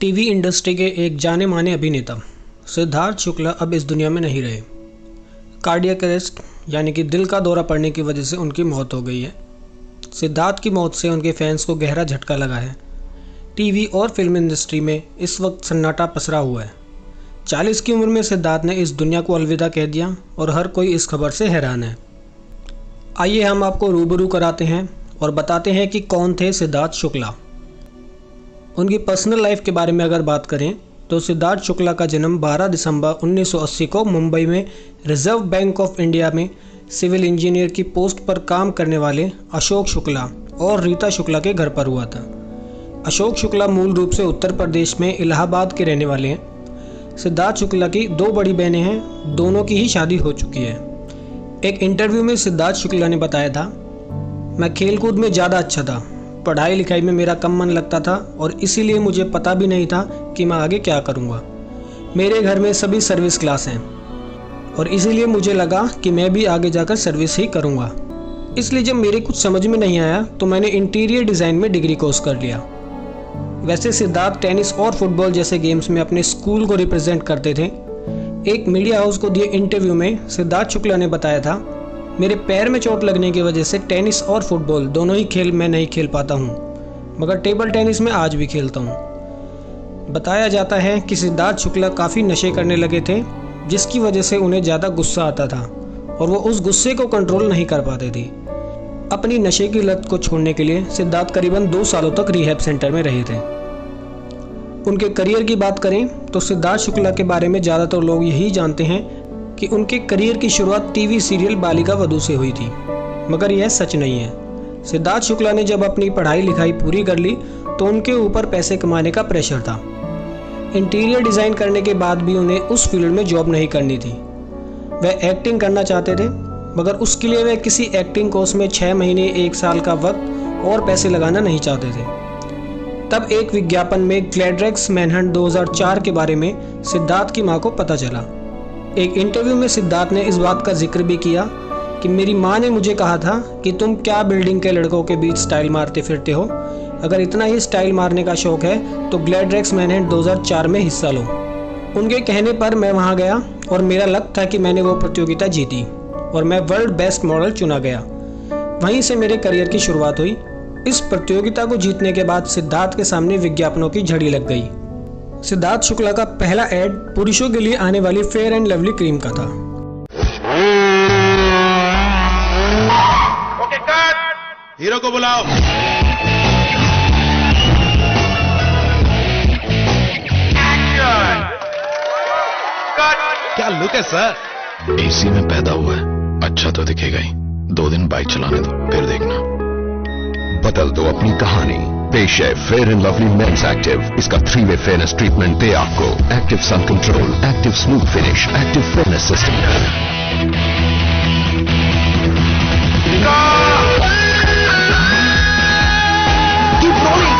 TV industry के एक जाने माने अभिनेता सिद्धार्थ शुक्ला अब इस दुनिया में नहीं रहे। कार्डियक अरेस्ट यानी कि दिल का दौरा पड़ने की वजह से उनकी मौत हो गई है। सिद्धार्थ की मौत से उनके फैंस को गहरा झटका लगा है। टीवी और फिल्म इंडस्ट्री में इस वक्त सन्नाटा पसरा हुआ है। 40 की उम्र में सिद्धार्थ ने इस दुनिया को अलविदा कह दिया और हर कोई इस खबर से हैरान है। आइए हम आपको रूबरू कराते हैं और बताते हैं कि कौन थे सिद्धार्थ शुक्ला। उनकी पर्सनल लाइफ के बारे में अगर बात करें तो सिद्धार्थ शुक्ला का जन्म 12 दिसंबर 1980 को मुंबई में रिजर्व बैंक ऑफ इंडिया में सिविल इंजीनियर की पोस्ट पर काम करने वाले अशोक शुक्ला और रीता शुक्ला के घर पर हुआ था। अशोक शुक्ला मूल रूप से उत्तर प्रदेश में इलाहाबाद के रहने वाले हैं। सिद्धार्थ शुक्ला की 2 बड़ी बहनें हैं, दोनों की ही शादी हो चुकी है। एक इंटरव्यू में सिद्धार्थ शुक्ला ने बताया था, मैं खेलकूद में ज़्यादा अच्छा था, पढ़ाई लिखाई में मेरा कम मन लगता था और इसीलिए मुझे पता भी नहीं था कि मैं आगे क्या करूँगा। मेरे घर में सभी सर्विस क्लास हैं और इसीलिए मुझे लगा कि मैं भी आगे जाकर सर्विस ही करूँगा। इसलिए जब मेरे कुछ समझ में नहीं आया तो मैंने इंटीरियर डिज़ाइन में डिग्री कोर्स कर लिया। वैसे सिद्धार्थ टेनिस और फुटबॉल जैसे गेम्स में अपने स्कूल को रिप्रेजेंट करते थे। एक मीडिया हाउस को दिए इंटरव्यू में सिद्धार्थ शुक्ला ने बताया था, मेरे पैर में चोट लगने की वजह से टेनिस और फुटबॉल दोनों ही खेल मैं नहीं खेल पाता हूँ, मगर टेबल टेनिस में आज भी खेलता हूँ। बताया जाता है कि सिद्धार्थ शुक्ला काफ़ी नशे करने लगे थे, जिसकी वजह से उन्हें ज़्यादा गुस्सा आता था और वो उस गुस्से को कंट्रोल नहीं कर पाते थे। अपनी नशे की लत को छोड़ने के लिए सिद्धार्थ करीबन 2 सालों तक रिहैब सेंटर में रहे थे। उनके करियर की बात करें तो सिद्धार्थ शुक्ला के बारे में ज़्यादातर लोग यही जानते हैं कि उनके करियर की शुरुआत टीवी सीरियल बालिका वधू से हुई थी, मगर यह सच नहीं है। सिद्धार्थ शुक्ला ने जब अपनी पढ़ाई लिखाई पूरी कर ली तो उनके ऊपर पैसे कमाने का प्रेशर था। इंटीरियर डिज़ाइन करने के बाद भी उन्हें उस फील्ड में जॉब नहीं करनी थी। वह एक्टिंग करना चाहते थे, मगर उसके लिए वह किसी एक्टिंग कोर्स में 6 महीने 1 साल का वक्त और पैसे लगाना नहीं चाहते थे। तब एक विज्ञापन में ग्लैड्रेक्स मैनहंट 2004 के बारे में सिद्धार्थ की मां को पता चला। एक इंटरव्यू में सिद्धार्थ ने इस बात का जिक्र भी किया कि मेरी मां ने मुझे कहा था कि तुम क्या बिल्डिंग के लड़कों के बीच स्टाइल मारते फिरते हो, अगर इतना ही स्टाइल मारने का शौक है तो ग्लैड्रेक्स मैनहंट 2004 में हिस्सा लो। उनके कहने पर मैं वहां गया और मेरा लक था कि मैंने वो प्रतियोगिता जीती और मैं वर्ल्ड बेस्ट मॉडल चुना गया। वहीं से मेरे करियर की शुरुआत हुई। इस प्रतियोगिता को जीतने के बाद सिद्धार्थ के सामने विज्ञापनों की झड़ी लग गई। सिद्धार्थ शुक्ला का पहला एड पुरुषों के लिए आने वाली फेयर एंड लवली क्रीम का था। ओके कट, हीरो को बुलाओ। क्या लुक है सर। एसी में पैदा हुआ है, अच्छा तो दिखेगा ही। 2 दिन बाइक चलाने दो, फिर देखना। बदल दो अपनी कहानी। पेश है fair and lovely men's active. इसका 3-वे फेयरनेस ट्रीटमेंट दे आपको active sun control, active smooth finish, active fairness system. Keep rolling,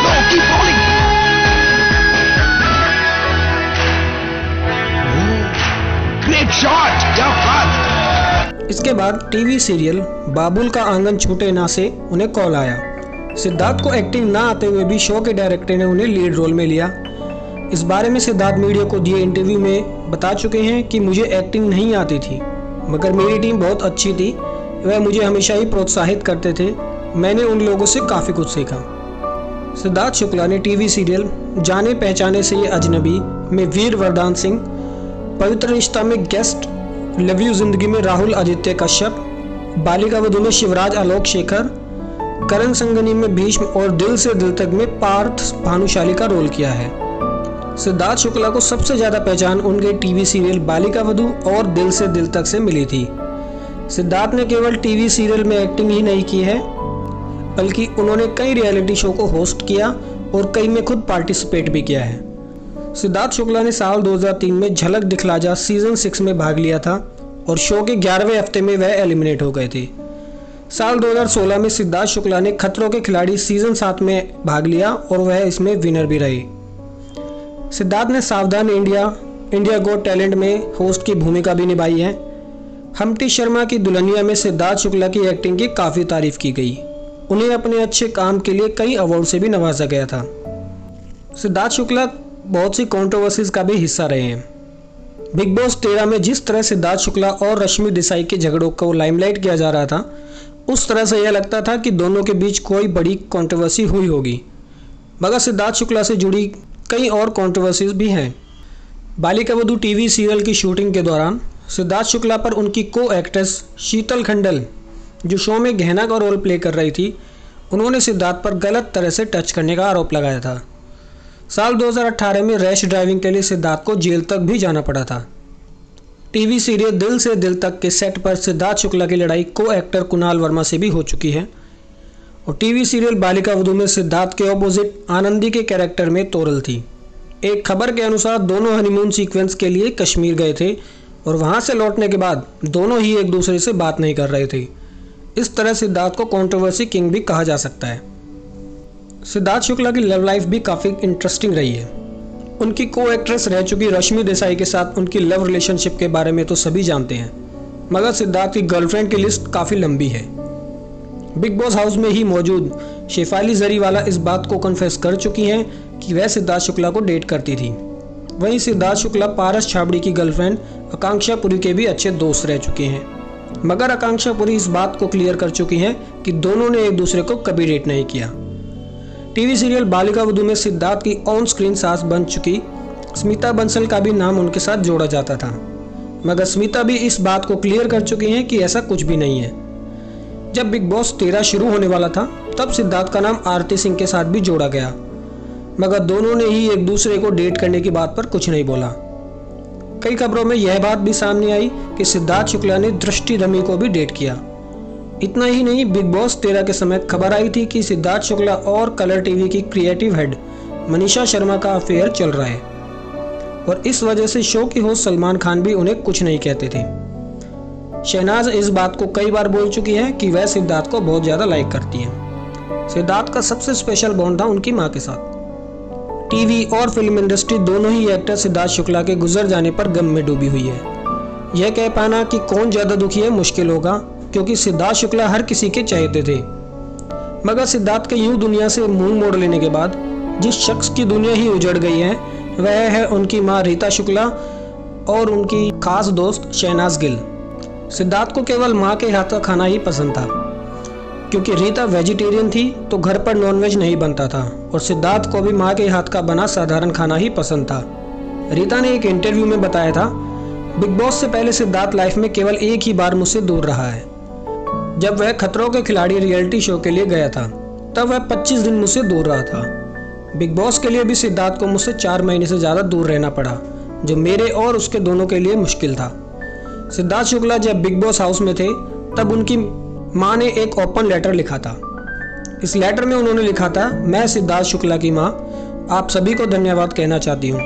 no keep rolling. Great shot, क्या बात। इसके बाद टीवी सीरियल बाबुल का आंगन छूटे ना से उन्हें कॉल आया। सिद्धार्थ को एक्टिंग ना आते हुए भी शो के डायरेक्टर ने उन्हें लीड रोल में लिया। इस बारे में सिद्धार्थ मीडिया को दिए इंटरव्यू में बता चुके हैं कि मुझे एक्टिंग नहीं आती थी, मगर मेरी टीम बहुत अच्छी थी, वह मुझे हमेशा ही प्रोत्साहित करते थे। मैंने उन लोगों से काफ़ी कुछ सीखा। सिद्धार्थ शुक्ला ने टीवी सीरियल जाने पहचाने से ये अजनबी में वीर वरदान सिंह, पवित्र रिश्ता में गेस्ट, लव यू जिंदगी में राहुल आदित्य कश्यप, बालिका वधू में शिवराज आलोक शेखर, करण संगनी में भीष्म और दिल से दिल तक में पार्थ भानुशाली का रोल किया है। सिद्धार्थ शुक्ला को सबसे ज़्यादा पहचान उनके टीवी सीरियल बालिका वधू और दिल से दिल तक से मिली थी। सिद्धार्थ ने केवल टीवी सीरियल में एक्टिंग ही नहीं की है, बल्कि उन्होंने कई रियलिटी शो को होस्ट किया और कई में खुद पार्टिसिपेट भी किया है। सिद्धार्थ शुक्ला ने साल 2003 में झलक दिखला जा सीजन 6 में भाग लिया था और शो के 11वें हफ्ते में वह एलिमिनेट हो गए थे। साल 2016 में सिद्धार्थ शुक्ला ने खतरों के खिलाड़ी सीजन 7 में भाग लिया और वह इसमें विनर भी रहे। सिद्धार्थ ने सावधान इंडिया गॉट टैलेंट में होस्ट की भूमिका भी निभाई है। हम्टी शर्मा की दुल्हनिया में सिद्धार्थ शुक्ला की एक्टिंग की काफ़ी तारीफ की गई। उन्हें अपने अच्छे काम के लिए कई अवार्ड से भी नवाजा गया था। सिद्धार्थ शुक्ला बहुत सी कंट्रोवर्सीज का भी हिस्सा रहे हैं। बिग बॉस 13 में जिस तरह सिद्धार्थ शुक्ला और रश्मि देसाई के झगड़ों को लाइमलाइट किया जा रहा था, उस तरह से यह लगता था कि दोनों के बीच कोई बड़ी कंट्रोवर्सी हुई होगी, मगर सिद्धार्थ शुक्ला से जुड़ी कई और कंट्रोवर्सीज भी हैं। बालिका वधू टीवी सीरियल की शूटिंग के दौरान सिद्धार्थ शुक्ला पर उनकी को एक्ट्रेस शीतल खंडल, जो शो में गहना का रोल प्ले कर रही थी, उन्होंने सिद्धार्थ पर गलत तरह से टच करने का आरोप लगाया था। साल 2018 में रैश ड्राइविंग के लिए सिद्धार्थ को जेल तक भी जाना पड़ा था। टीवी सीरियल दिल से दिल तक के सेट पर सिद्धार्थ शुक्ला की लड़ाई को एक्टर कुणाल वर्मा से भी हो चुकी है और टीवी सीरियल बालिका वधू में सिद्धार्थ के ऑपोजिट आनंदी के कैरेक्टर में तोरल थी। एक खबर के अनुसार दोनों हनीमून सीक्वेंस के लिए कश्मीर गए थे और वहां से लौटने के बाद दोनों ही एक दूसरे से बात नहीं कर रहे थे। इस तरह सिद्धार्थ को कंट्रोवर्सी किंग भी कहा जा सकता है। सिद्धार्थ शुक्ला की लव लाइफ भी काफ़ी इंटरेस्टिंग रही है। उनकी को एक्ट्रेस रह चुकी रश्मि देसाई के साथ उनकी लव रिलेशनशिप के बारे में तो सभी जानते हैं, मगर सिद्धार्थ की गर्लफ्रेंड की लिस्ट काफ़ी लंबी है। बिग बॉस हाउस में ही मौजूद शेफाली जरीवाला इस बात को कन्फेस कर चुकी हैं कि वह सिद्धार्थ शुक्ला को डेट करती थी। वहीं सिद्धार्थ शुक्ला पारस छाबड़ी की गर्लफ्रेंड आकांक्षा पुरी के भी अच्छे दोस्त रह चुके हैं, मगर आकांक्षा पुरी इस बात को क्लियर कर चुकी हैं कि दोनों ने एक दूसरे को कभी डेट नहीं किया। टीवी सीरियल बालिका वधू में सिद्धार्थ की ऑन स्क्रीन सास बन चुकी स्मिता बंसल का भी नाम उनके साथ जोड़ा जाता था, मगर स्मिता भी इस बात को क्लियर कर चुकी हैं कि ऐसा कुछ भी नहीं है। जब बिग बॉस 13 शुरू होने वाला था, तब सिद्धार्थ का नाम आरती सिंह के साथ भी जोड़ा गया, मगर दोनों ने ही एक दूसरे को डेट करने की बात पर कुछ नहीं बोला। कई खबरों में यह बात भी सामने आई कि सिद्धार्थ शुक्ला ने दृष्टि रमी को भी डेट किया। इतना ही नहीं, बिग बॉस 13 के समय खबर आई थी कि सिद्धार्थ शुक्ला और कलर टीवी की क्रिएटिव हेड मनीषा शर्मा का अफेयर चल रहा है और इस वजह से शो की होस्ट सलमान खान भी उन्हें कुछ नहीं कहते थे। शहनाज इस बात को कई बार बोल चुकी है कि वह सिद्धार्थ को बहुत ज़्यादा लाइक करती है। सिद्धार्थ का सबसे स्पेशल बॉन्ड था उनकी माँ के साथ। टीवी और फिल्म इंडस्ट्री दोनों ही एक्टर सिद्धार्थ शुक्ला के गुजर जाने पर गम में डूबी हुई है। यह कह पाना कि कौन ज़्यादा दुखी है मुश्किल होगा, क्योंकि सिद्धार्थ शुक्ला हर किसी के चाहते थे, मगर सिद्धार्थ के यूं दुनिया से मुंह मोड़ लेने के बाद जिस शख्स की दुनिया ही उजड़ गई है, वह है उनकी मां रीता शुक्ला और उनकी खास दोस्त शहनाज गिल। सिद्धार्थ को केवल मां के हाथ का खाना ही पसंद था, क्योंकि रीता वेजिटेरियन थी तो घर पर नॉनवेज नहीं बनता था और सिद्धार्थ को भी मां के हाथ का बना साधारण खाना ही पसंद था। रीता ने एक इंटरव्यू में बताया था, बिग बॉस से पहले सिद्धार्थ लाइफ में केवल एक ही बार मुझसे दूर रहा है। जब वह खतरों के खिलाड़ी रियलिटी शो के लिए गया था, तब वह 25 दिन मुझसे दूर रहा था। बिग बॉस के लिए भी सिद्धार्थ को मुझसे 4 महीने से ज़्यादा दूर रहना पड़ा, जो मेरे और उसके दोनों के लिए मुश्किल था। सिद्धार्थ शुक्ला जब बिग बॉस हाउस में थे, तब उनकी माँ ने एक ओपन लेटर लिखा था। इस लेटर में उन्होंने लिखा था, मैं सिद्धार्थ शुक्ला की माँ आप सभी को धन्यवाद कहना चाहती हूँ।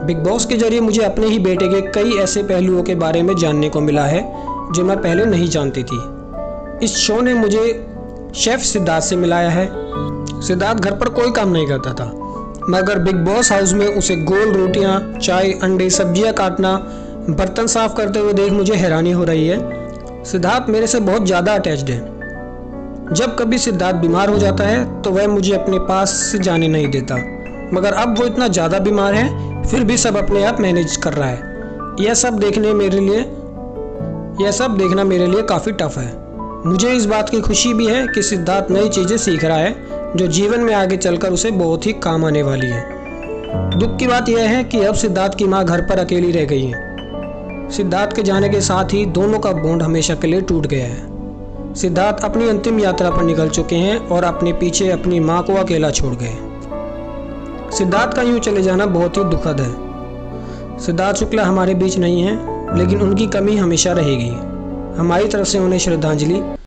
बिग बॉस के जरिए मुझे अपने ही बेटे के कई ऐसे पहलुओं के बारे में जानने को मिला है जो मैं पहले नहीं जानती थी। इस शो ने मुझे शेफ सिद्धार्थ से मिलाया है। सिद्धार्थ घर पर कोई काम नहीं करता था, मगर बिग बॉस हाउस में उसे गोल रोटियां, चाय, अंडे, सब्जियां काटना, बर्तन साफ करते हुए देख मुझे हैरानी हो रही है। सिद्धार्थ मेरे से बहुत ज़्यादा अटैच्ड है। जब कभी सिद्धार्थ बीमार हो जाता है तो वह मुझे अपने पास से जाने नहीं देता, मगर अब वो इतना ज़्यादा बीमार है फिर भी सब अपने आप मैनेज कर रहा है। यह सब देखना मेरे लिए काफ़ी टफ है। मुझे इस बात की खुशी भी है कि सिद्धार्थ नई चीज़ें सीख रहा है जो जीवन में आगे चलकर उसे बहुत ही काम आने वाली है। दुख की बात यह है कि अब सिद्धार्थ की माँ घर पर अकेली रह गई है। सिद्धार्थ के जाने के साथ ही दोनों का बॉन्ड हमेशा के लिए टूट गया है। सिद्धार्थ अपनी अंतिम यात्रा पर निकल चुके हैं और अपने पीछे अपनी माँ को अकेला छोड़ गए। सिद्धार्थ का यूं चले जाना बहुत ही दुखद है। सिद्धार्थ शुक्ला हमारे बीच नहीं है, लेकिन उनकी कमी हमेशा रहेगी। हमारी तरफ से उन्हें श्रद्धांजलि।